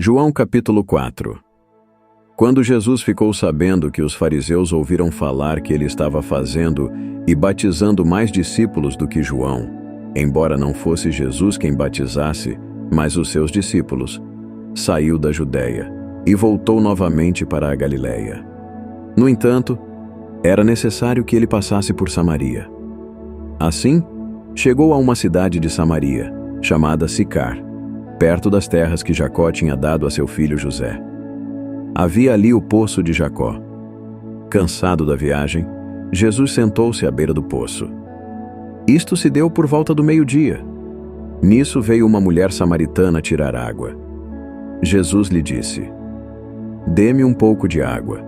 João capítulo 4. Quando Jesus ficou sabendo que os fariseus ouviram falar que ele estava fazendo e batizando mais discípulos do que João, embora não fosse Jesus quem batizasse, mas os seus discípulos, saiu da Judéia e voltou novamente para a Galiléia. No entanto, era necessário que ele passasse por Samaria. Assim, chegou a uma cidade de Samaria, chamada Sicar, perto das terras que Jacó tinha dado a seu filho José. Havia ali o poço de Jacó. Cansado da viagem, Jesus sentou-se à beira do poço. Isto se deu por volta do meio-dia. Nisso veio uma mulher samaritana tirar água. Jesus lhe disse: "Dê-me um pouco de água."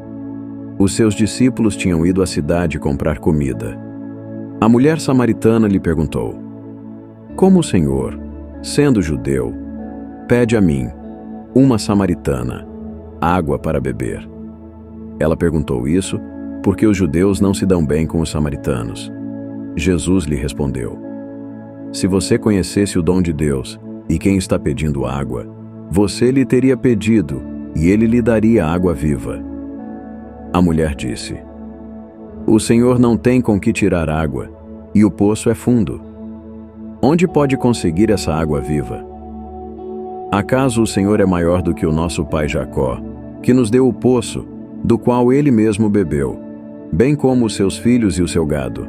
Os seus discípulos tinham ido à cidade comprar comida. A mulher samaritana lhe perguntou: "Como o Senhor, sendo judeu, pede a mim, uma samaritana, água para beber?" Ela perguntou isso porque os judeus não se dão bem com os samaritanos. Jesus lhe respondeu: "Se você conhecesse o dom de Deus e quem está pedindo água, você lhe teria pedido e ele lhe daria água viva." A mulher disse: "O Senhor não tem com que tirar água e o poço é fundo. Onde pode conseguir essa água viva? Acaso o Senhor é maior do que o nosso pai Jacó, que nos deu o poço, do qual ele mesmo bebeu, bem como os seus filhos e o seu gado?"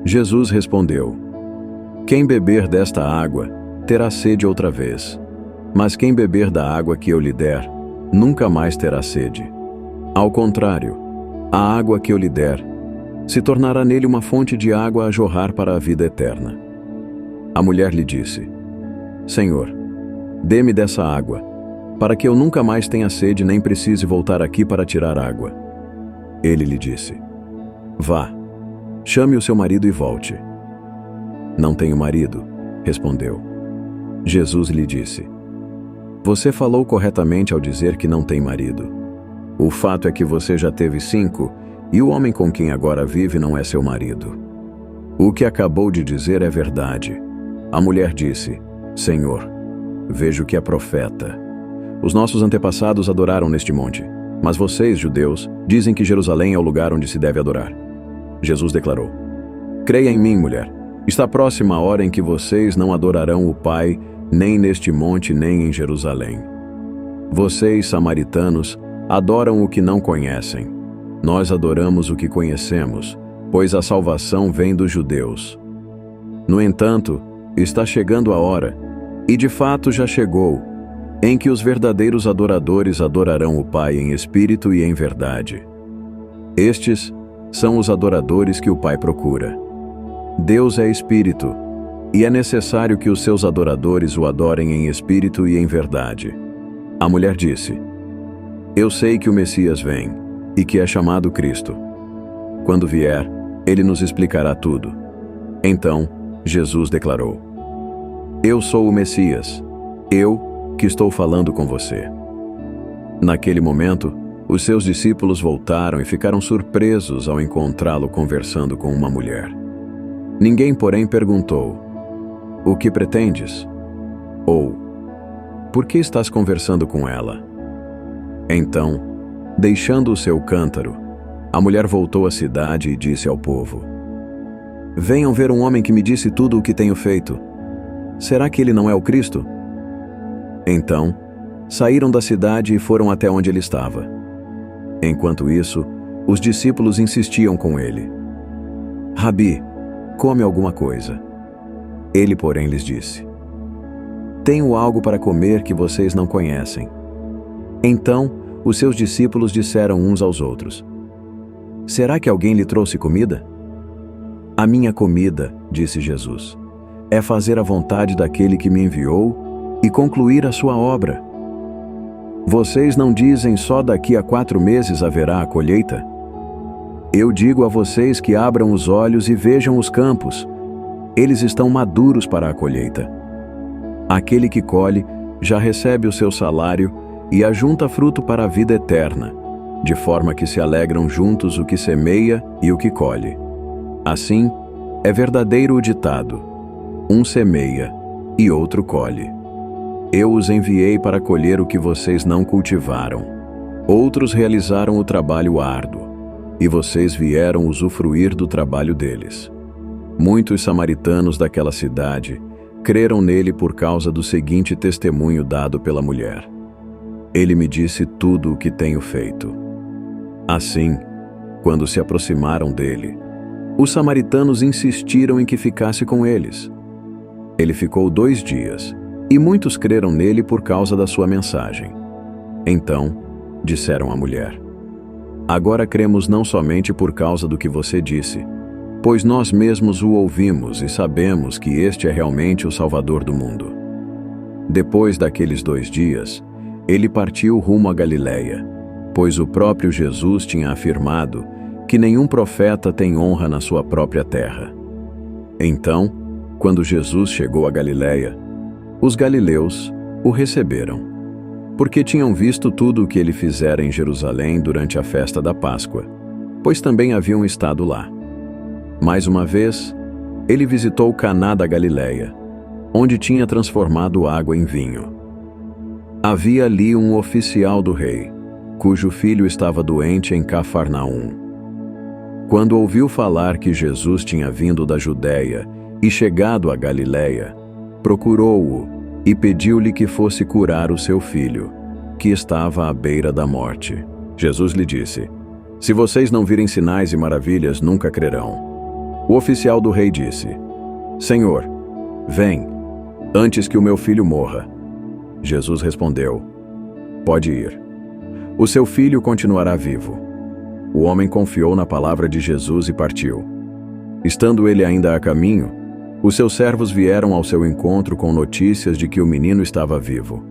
Jesus respondeu: "Quem beber desta água terá sede outra vez, mas quem beber da água que eu lhe der, nunca mais terá sede. Ao contrário, a água que eu lhe der se tornará nele uma fonte de água a jorrar para a vida eterna." A mulher lhe disse: "Senhor, dê-me dessa água, para que eu nunca mais tenha sede nem precise voltar aqui para tirar água." Ele lhe disse: "Vá, chame o seu marido e volte." "Não tenho marido", respondeu. Jesus lhe disse: "Você falou corretamente ao dizer que não tem marido. O fato é que você já teve 5, e o homem com quem agora vive não é seu marido. O que acabou de dizer é verdade." A mulher disse: "Senhor, vejo que é profeta. Os nossos antepassados adoraram neste monte, mas vocês, judeus, dizem que Jerusalém é o lugar onde se deve adorar." Jesus declarou: "Creia em mim, mulher. Está próxima a hora em que vocês não adorarão o Pai, nem neste monte, nem em Jerusalém. Vocês, samaritanos, adoram o que não conhecem. Nós adoramos o que conhecemos, pois a salvação vem dos judeus. No entanto, está chegando a hora, e de fato já chegou, em que os verdadeiros adoradores adorarão o Pai em espírito e em verdade. Estes são os adoradores que o Pai procura. Deus é espírito, e é necessário que os seus adoradores o adorem em espírito e em verdade." A mulher disse: "Eu sei que o Messias vem, e que é chamado Cristo. Quando vier, ele nos explicará tudo." Então, Jesus declarou: "Eu sou o Messias, eu que estou falando com você." Naquele momento, os seus discípulos voltaram e ficaram surpresos ao encontrá-lo conversando com uma mulher. Ninguém, porém, perguntou: "O que pretendes?" ou "Por que estás conversando com ela?" Então, deixando o seu cântaro, a mulher voltou à cidade e disse ao povo: "Venham ver um homem que me disse tudo o que tenho feito. Será que ele não é o Cristo?" Então, saíram da cidade e foram até onde ele estava. Enquanto isso, os discípulos insistiam com ele: "Rabi, come alguma coisa." Ele, porém, lhes disse: "Tenho algo para comer que vocês não conhecem." Então, os seus discípulos disseram uns aos outros: "Será que alguém lhe trouxe comida?" "A minha comida", disse Jesus, "é fazer a vontade daquele que me enviou e concluir a sua obra. Vocês não dizem só daqui a 4 meses haverá a colheita? Eu digo a vocês que abram os olhos e vejam os campos. Eles estão maduros para a colheita. Aquele que colhe já recebe o seu salário e ajunta fruto para a vida eterna, de forma que se alegram juntos o que semeia e o que colhe. Assim, é verdadeiro o ditado: um semeia e outro colhe. Eu os enviei para colher o que vocês não cultivaram. Outros realizaram o trabalho árduo, e vocês vieram usufruir do trabalho deles. Muitos samaritanos daquela cidade creram nele por causa do seguinte testemunho dado pela mulher: ele me disse tudo o que tenho feito. Assim, quando se aproximaram dele, os samaritanos insistiram em que ficasse com eles. Ele ficou 2 dias, e muitos creram nele por causa da sua mensagem. Então, disseram à mulher: agora cremos não somente por causa do que você disse, pois nós mesmos o ouvimos e sabemos que este é realmente o Salvador do mundo. Depois daqueles 2 dias, ele partiu rumo a Galiléia, pois o próprio Jesus tinha afirmado que nenhum profeta tem honra na sua própria terra. Então, quando Jesus chegou a Galiléia, os galileus o receberam, porque tinham visto tudo o que ele fizera em Jerusalém durante a festa da Páscoa, pois também haviam estado lá. Mais uma vez, ele visitou Caná da Galiléia, onde tinha transformado água em vinho. Havia ali um oficial do rei, cujo filho estava doente em Cafarnaum. Quando ouviu falar que Jesus tinha vindo da Judéia e chegado a Galiléia, procurou-o e pediu-lhe que fosse curar o seu filho, que estava à beira da morte. Jesus lhe disse: se vocês não virem sinais e maravilhas, nunca crerão. O oficial do rei disse: Senhor, vem, antes que o meu filho morra. Jesus respondeu: pode ir. O seu filho continuará vivo. O homem confiou na palavra de Jesus e partiu. Estando ele ainda a caminho, os seus servos vieram ao seu encontro com notícias de que o menino estava vivo.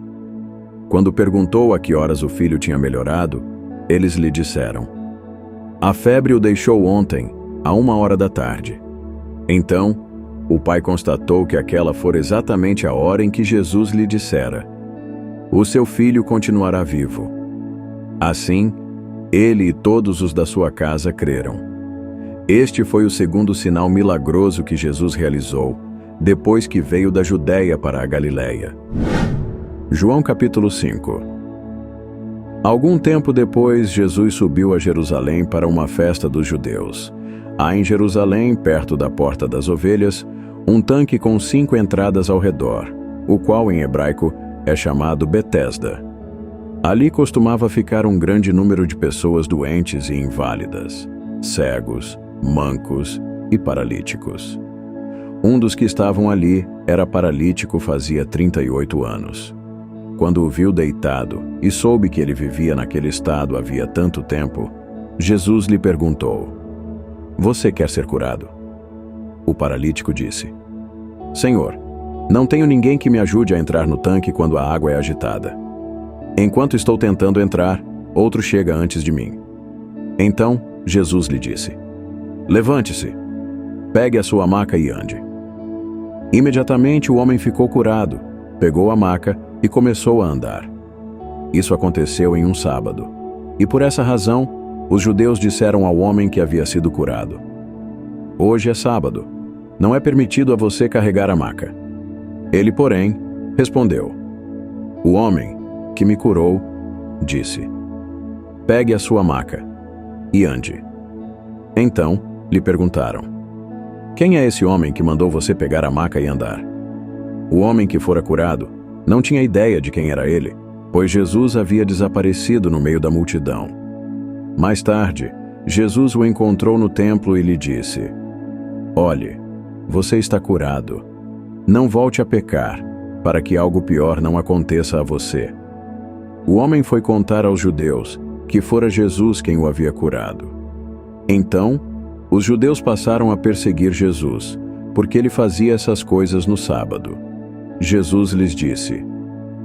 Quando perguntou a que horas o filho tinha melhorado, eles lhe disseram: a febre o deixou ontem, à 1h da tarde. Então, o pai constatou que aquela fora exatamente a hora em que Jesus lhe dissera: o seu filho continuará vivo. Assim, ele e todos os da sua casa creram. Este foi o segundo sinal milagroso que Jesus realizou, depois que veio da Judéia para a Galiléia. João capítulo 5. Algum tempo depois, Jesus subiu a Jerusalém para uma festa dos judeus. Há em Jerusalém, perto da Porta das Ovelhas, um tanque com 5 entradas ao redor, o qual em hebraico é chamado Betesda. Ali costumava ficar um grande número de pessoas doentes e inválidas, cegos, mancos e paralíticos. Um dos que estavam ali era paralítico fazia 38 anos. Quando o viu deitado e soube que ele vivia naquele estado havia tanto tempo, Jesus lhe perguntou: você quer ser curado? O paralítico disse: Senhor, não tenho ninguém que me ajude a entrar no tanque quando a água é agitada. Enquanto estou tentando entrar, outro chega antes de mim. Então, Jesus lhe disse: levante-se, pegue a sua maca e ande. Imediatamente o homem ficou curado, pegou a maca e começou a andar. Isso aconteceu em um sábado, e por essa razão, os judeus disseram ao homem que havia sido curado: hoje é sábado, não é permitido a você carregar a maca. Ele, porém, respondeu: o homem que me curou disse: pegue a sua maca e ande. Então lhe perguntaram: quem é esse homem que mandou você pegar a maca e andar? O homem que fora curado não tinha ideia de quem era ele, pois Jesus havia desaparecido no meio da multidão. Mais tarde, Jesus o encontrou no templo e lhe disse: olhe, você está curado. Não volte a pecar, para que algo pior não aconteça a você. O homem foi contar aos judeus que fora Jesus quem o havia curado. Então, os judeus passaram a perseguir Jesus, porque ele fazia essas coisas no sábado. Jesus lhes disse: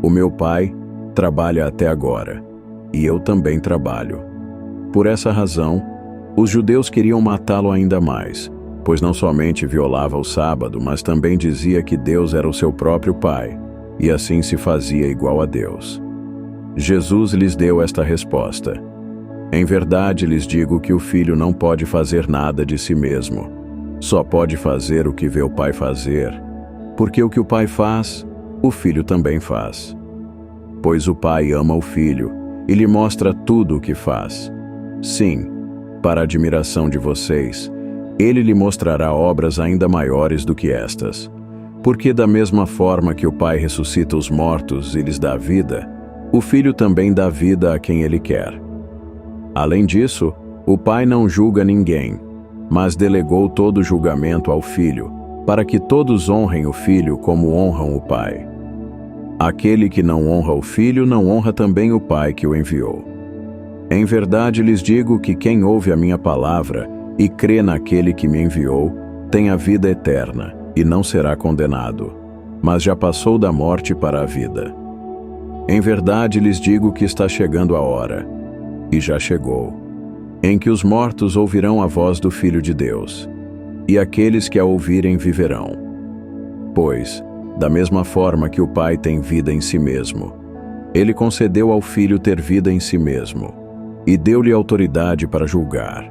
o meu Pai trabalha até agora, e eu também trabalho. Por essa razão, os judeus queriam matá-lo ainda mais, pois não somente violava o sábado, mas também dizia que Deus era o seu próprio Pai, e assim se fazia igual a Deus. Jesus lhes deu esta resposta: em verdade lhes digo que o filho não pode fazer nada de si mesmo, só pode fazer o que vê o Pai fazer, porque o que o Pai faz, o Filho também faz. Pois o Pai ama o Filho e lhe mostra tudo o que faz. Sim, para a admiração de vocês, ele lhe mostrará obras ainda maiores do que estas. Porque da mesma forma que o Pai ressuscita os mortos e lhes dá vida, o Filho também dá vida a quem ele quer. Além disso, o Pai não julga ninguém, mas delegou todo o julgamento ao Filho, para que todos honrem o Filho como honram o Pai. Aquele que não honra o Filho não honra também o Pai que o enviou. Em verdade lhes digo que quem ouve a minha palavra e crê naquele que me enviou, tem a vida eterna e não será condenado, mas já passou da morte para a vida. Em verdade lhes digo que está chegando a hora, e já chegou, em que os mortos ouvirão a voz do Filho de Deus, e aqueles que a ouvirem viverão. Pois, da mesma forma que o Pai tem vida em si mesmo, ele concedeu ao Filho ter vida em si mesmo, e deu-lhe autoridade para julgar,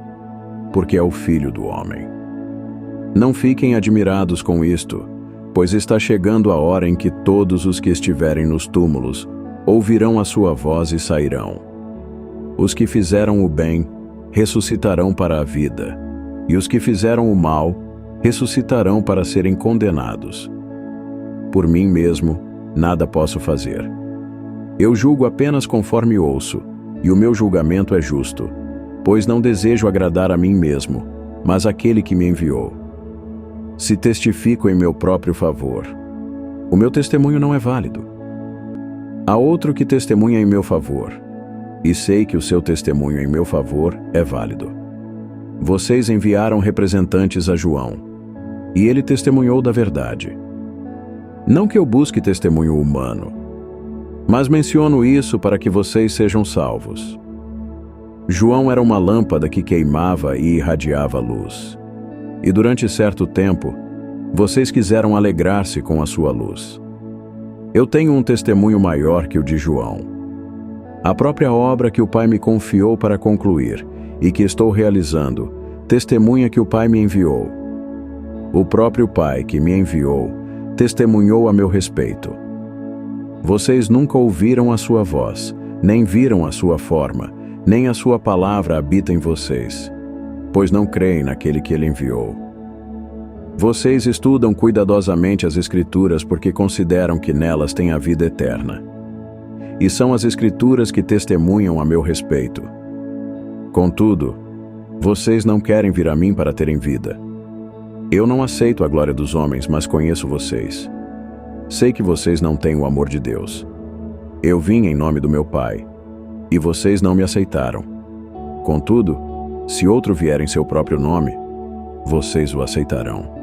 porque é o Filho do homem. Não fiquem admirados com isto, pois está chegando a hora em que todos os que estiverem nos túmulos ouvirão a sua voz e sairão. Os que fizeram o bem ressuscitarão para a vida, e os que fizeram o mal ressuscitarão para serem condenados. Por mim mesmo, nada posso fazer. Eu julgo apenas conforme ouço, e o meu julgamento é justo, pois não desejo agradar a mim mesmo, mas aquele que me enviou. Se testifico em meu próprio favor, o meu testemunho não é válido. Há outro que testemunha em meu favor, e sei que o seu testemunho em meu favor é válido. Vocês enviaram representantes a João, e ele testemunhou da verdade. Não que eu busque testemunho humano, mas menciono isso para que vocês sejam salvos. João era uma lâmpada que queimava e irradiava luz. E durante certo tempo, vocês quiseram alegrar-se com a sua luz. Eu tenho um testemunho maior que o de João. A própria obra que o Pai me confiou para concluir e que estou realizando, testemunha que o Pai me enviou. O próprio Pai que me enviou, testemunhou a meu respeito. Vocês nunca ouviram a sua voz, nem viram a sua forma, nem a sua palavra habita em vocês, pois não creem naquele que ele enviou. Vocês estudam cuidadosamente as Escrituras porque consideram que nelas tem a vida eterna. E são as Escrituras que testemunham a meu respeito. Contudo, vocês não querem vir a mim para terem vida. Eu não aceito a glória dos homens, mas conheço vocês. Sei que vocês não têm o amor de Deus. Eu vim em nome do meu Pai, e vocês não me aceitaram. Contudo, se outro vier em seu próprio nome, vocês o aceitarão.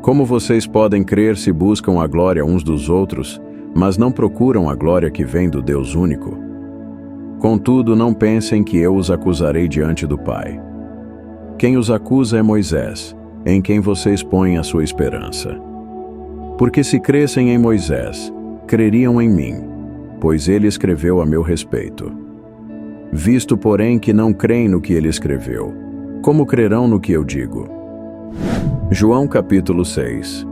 Como vocês podem crer se buscam a glória uns dos outros, mas não procuram a glória que vem do Deus único? Contudo, não pensem que eu os acusarei diante do Pai. Quem os acusa é Moisés, em quem vocês põem a sua esperança. Porque se crescem em Moisés, creriam em mim, pois ele escreveu a meu respeito. Visto, porém, que não creem no que ele escreveu, como crerão no que eu digo? João capítulo 6.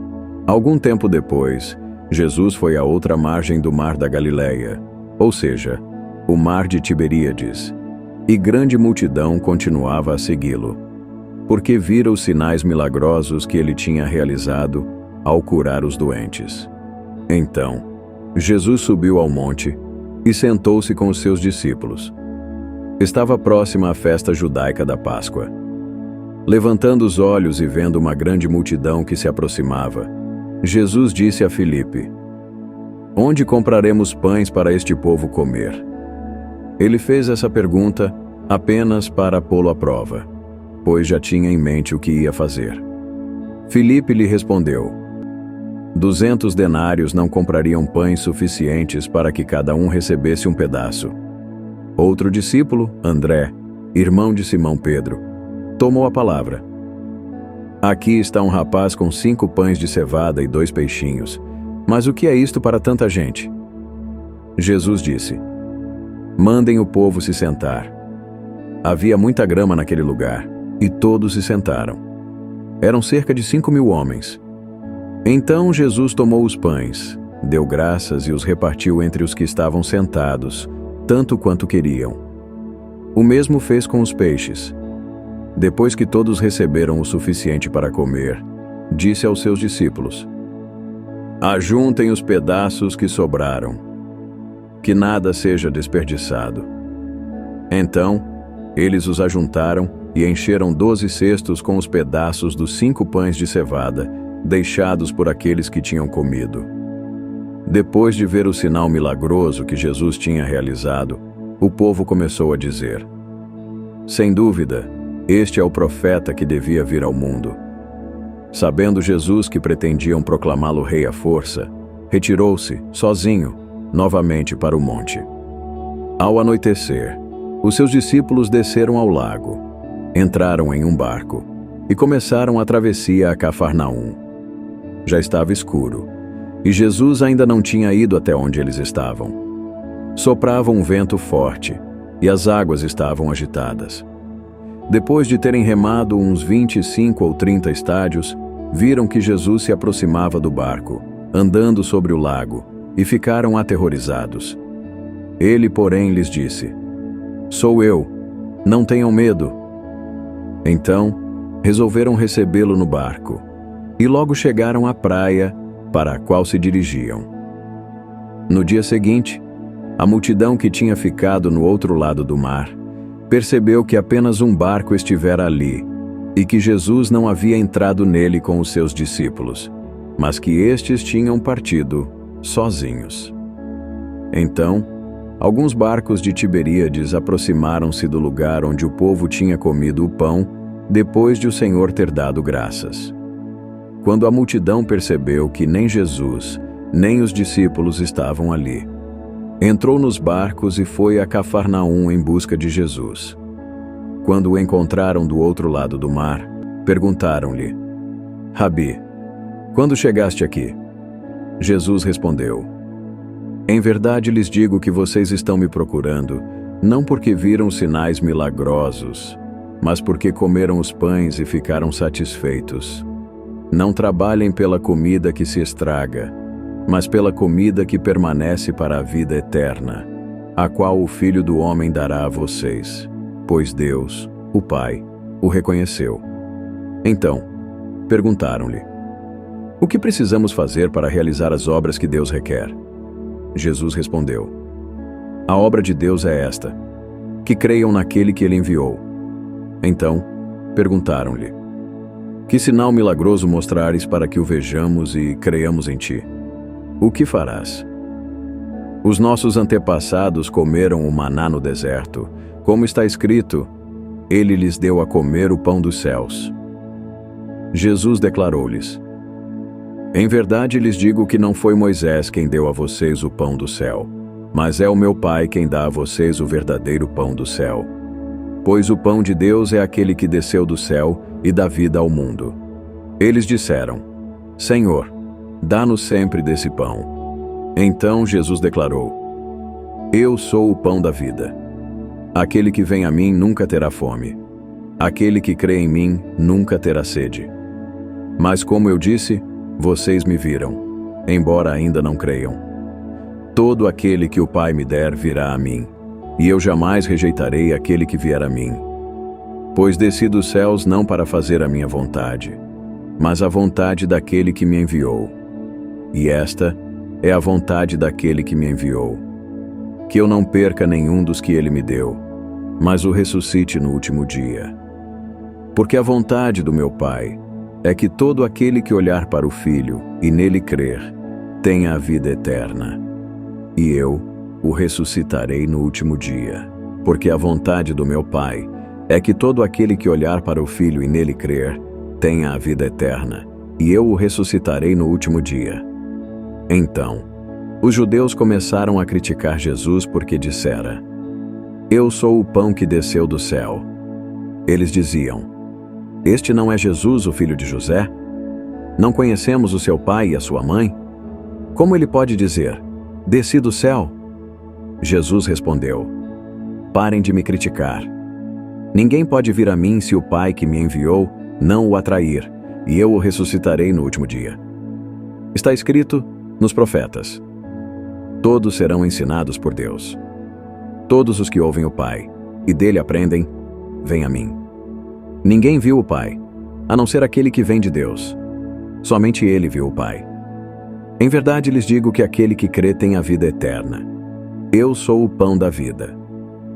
Algum tempo depois, Jesus foi à outra margem do mar da Galileia, ou seja, o mar de Tiberíades, e grande multidão continuava a segui-lo, porque vira os sinais milagrosos que ele tinha realizado ao curar os doentes. Então, Jesus subiu ao monte e sentou-se com os seus discípulos. Estava próxima a festa judaica da Páscoa. Levantando os olhos e vendo uma grande multidão que se aproximava, Jesus disse a Filipe: "Onde compraremos pães para este povo comer?" Ele fez essa pergunta apenas para pô-lo à prova, pois já tinha em mente o que ia fazer. Filipe lhe respondeu: 200 denários não comprariam pães suficientes para que cada um recebesse um pedaço. Outro discípulo, André, irmão de Simão Pedro, tomou a palavra. "Aqui está um rapaz com 5 pães de cevada e 2 peixinhos. Mas o que é isto para tanta gente?" Jesus disse: "Mandem o povo se sentar." Havia muita grama naquele lugar, e todos se sentaram. Eram cerca de 5.000 homens. Então Jesus tomou os pães, deu graças e os repartiu entre os que estavam sentados, tanto quanto queriam. O mesmo fez com os peixes. Depois que todos receberam o suficiente para comer, disse aos seus discípulos: Ajuntem os pedaços que sobraram, que nada seja desperdiçado. Então, eles os ajuntaram e encheram 12 cestos com os pedaços dos 5 pães de cevada, deixados por aqueles que tinham comido. Depois de ver o sinal milagroso que Jesus tinha realizado, o povo começou a dizer: Sem dúvida, este é o profeta que devia vir ao mundo. Sabendo Jesus que pretendiam proclamá-lo rei à força, retirou-se, sozinho, novamente para o monte. Ao anoitecer, os seus discípulos desceram ao lago, entraram em um barco e começaram a travessia a Cafarnaum. Já estava escuro, e Jesus ainda não tinha ido até onde eles estavam. Soprava um vento forte, e as águas estavam agitadas. Depois de terem remado uns 25 ou 30 estádios, viram que Jesus se aproximava do barco, andando sobre o lago, e ficaram aterrorizados. Ele, porém, lhes disse: Sou eu, não tenham medo. Então, resolveram recebê-lo no barco, e logo chegaram à praia para a qual se dirigiam. No dia seguinte, a multidão que tinha ficado no outro lado do mar percebeu que apenas um barco estivera ali e que Jesus não havia entrado nele com os seus discípulos, mas que estes tinham partido sozinhos. Então, alguns barcos de Tiberíades aproximaram-se do lugar onde o povo tinha comido o pão, depois de o Senhor ter dado graças. Quando a multidão percebeu que nem Jesus, nem os discípulos estavam ali, entrou nos barcos e foi a Cafarnaum em busca de Jesus. Quando o encontraram do outro lado do mar, perguntaram-lhe: Rabi, quando chegaste aqui? Jesus respondeu: Em verdade lhes digo que vocês estão me procurando, não porque viram sinais milagrosos, mas porque comeram os pães e ficaram satisfeitos. Não trabalhem pela comida que se estraga, mas pela comida que permanece para a vida eterna, a qual o Filho do Homem dará a vocês, pois Deus, o Pai, o reconheceu. Então, perguntaram-lhe: O que precisamos fazer para realizar as obras que Deus requer? Jesus respondeu: A obra de Deus é esta, que creiam naquele que ele enviou. Então, perguntaram-lhe: Que sinal milagroso mostrares para que o vejamos e creiamos em ti? O que farás? Os nossos antepassados comeram o maná no deserto, como está escrito: Ele lhes deu a comer o pão dos céus. Jesus declarou-lhes: Em verdade lhes digo que não foi Moisés quem deu a vocês o pão do céu, mas é o meu Pai quem dá a vocês o verdadeiro pão do céu. Pois o pão de Deus é aquele que desceu do céu e dá vida ao mundo. Eles disseram: Senhor, dá-nos sempre desse pão. Então Jesus declarou: Eu sou o pão da vida. Aquele que vem a mim nunca terá fome. Aquele que crê em mim nunca terá sede. Mas como eu disse, vocês me viram, embora ainda não creiam. Todo aquele que o Pai me der virá a mim, e eu jamais rejeitarei aquele que vier a mim. Pois desci dos céus não para fazer a minha vontade, mas a vontade daquele que me enviou. E esta é a vontade daquele que me enviou, que eu não perca nenhum dos que ele me deu, mas o ressuscite no último dia. Porque a vontade do meu Pai é que todo aquele que olhar para o Filho e nele crer, tenha a vida eterna. E eu o ressuscitarei no último dia. Porque a vontade do meu Pai é que todo aquele que olhar para o Filho e nele crer, tenha a vida eterna, e eu o ressuscitarei no último dia. Então, os judeus começaram a criticar Jesus porque dissera: Eu sou o pão que desceu do céu. Eles diziam: Este não é Jesus, o filho de José? Não conhecemos o seu pai e a sua mãe? Como ele pode dizer: Desci do céu? Jesus respondeu: Parem de me criticar. Ninguém pode vir a mim se o Pai que me enviou não o atrair, e eu o ressuscitarei no último dia. Está escrito: nos profetas. Todos serão ensinados por Deus. Todos os que ouvem o Pai e dele aprendem, vêm a mim. Ninguém viu o Pai, a não ser aquele que vem de Deus. Somente ele viu o Pai. Em verdade lhes digo que aquele que crê tem a vida eterna. Eu sou o pão da vida.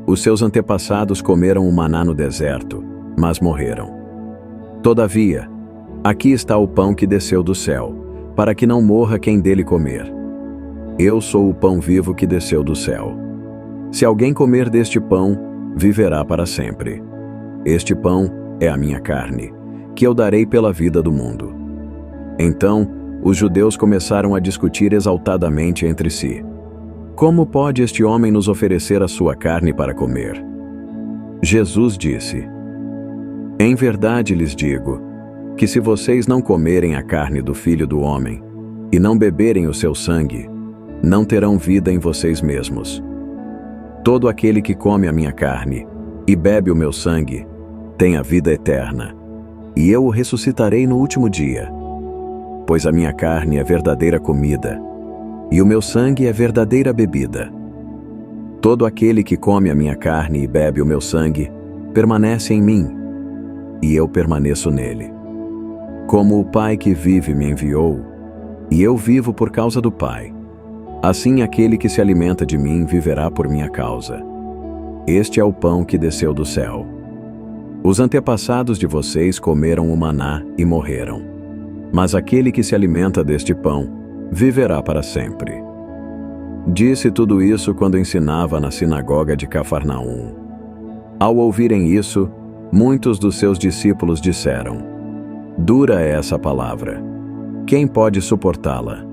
Os seus antepassados comeram o maná no deserto, mas morreram. Todavia, aqui está o pão que desceu do céu, para que não morra quem dele comer. Eu sou o pão vivo que desceu do céu. Se alguém comer deste pão, viverá para sempre. Este pão é a minha carne, que eu darei pela vida do mundo. Então, os judeus começaram a discutir exaltadamente entre si. Como pode este homem nos oferecer a sua carne para comer? Jesus disse: Em verdade lhes digo, que se vocês não comerem a carne do Filho do Homem, e não beberem o seu sangue, não terão vida em vocês mesmos. Todo aquele que come a minha carne e bebe o meu sangue, tem a vida eterna, e eu o ressuscitarei no último dia. Pois a minha carne é verdadeira comida, e o meu sangue é verdadeira bebida. Todo aquele que come a minha carne e bebe o meu sangue, permanece em mim, e eu permaneço nele. Como o Pai que vive me enviou, e eu vivo por causa do Pai, assim aquele que se alimenta de mim viverá por minha causa. Este é o pão que desceu do céu. Os antepassados de vocês comeram o maná e morreram. Mas aquele que se alimenta deste pão, viverá para sempre. Disse tudo isso quando ensinava na sinagoga de Cafarnaum. Ao ouvirem isso, muitos dos seus discípulos disseram: Dura é essa palavra. Quem pode suportá-la?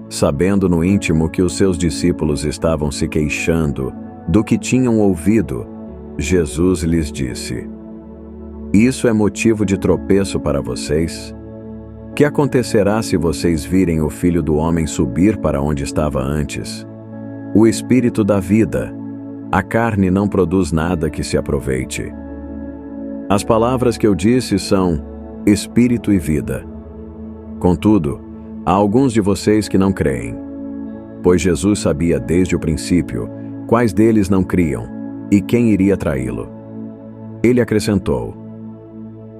Sabendo no íntimo que os seus discípulos estavam se queixando do que tinham ouvido, Jesus lhes disse: Isso é motivo de tropeço para vocês? Que acontecerá se vocês virem o Filho do Homem subir para onde estava antes? O Espírito dá vida, a carne não produz nada que se aproveite. As palavras que eu disse são Espírito e vida. Contudo, há alguns de vocês que não creem. Pois Jesus sabia desde o princípio quais deles não criam e quem iria traí-lo. Ele acrescentou: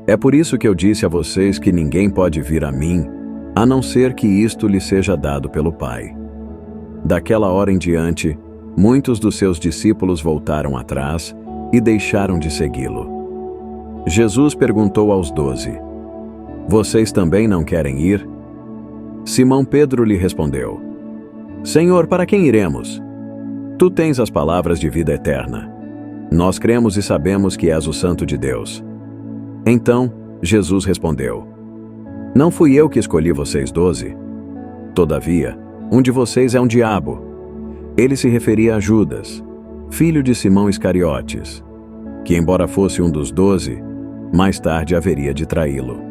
É por isso que eu disse a vocês que ninguém pode vir a mim, a não ser que isto lhe seja dado pelo Pai. Daquela hora em diante, muitos dos seus discípulos voltaram atrás e deixaram de segui-lo. Jesus perguntou aos 12: Vocês também não querem ir? Simão Pedro lhe respondeu: Senhor, para quem iremos? Tu tens as palavras de vida eterna. Nós cremos e sabemos que és o Santo de Deus. Então, Jesus respondeu: Não fui eu que escolhi vocês 12? Todavia, um de vocês é um diabo. Ele se referia a Judas, filho de Simão Iscariotes, que embora fosse um dos 12, mais tarde haveria de traí-lo.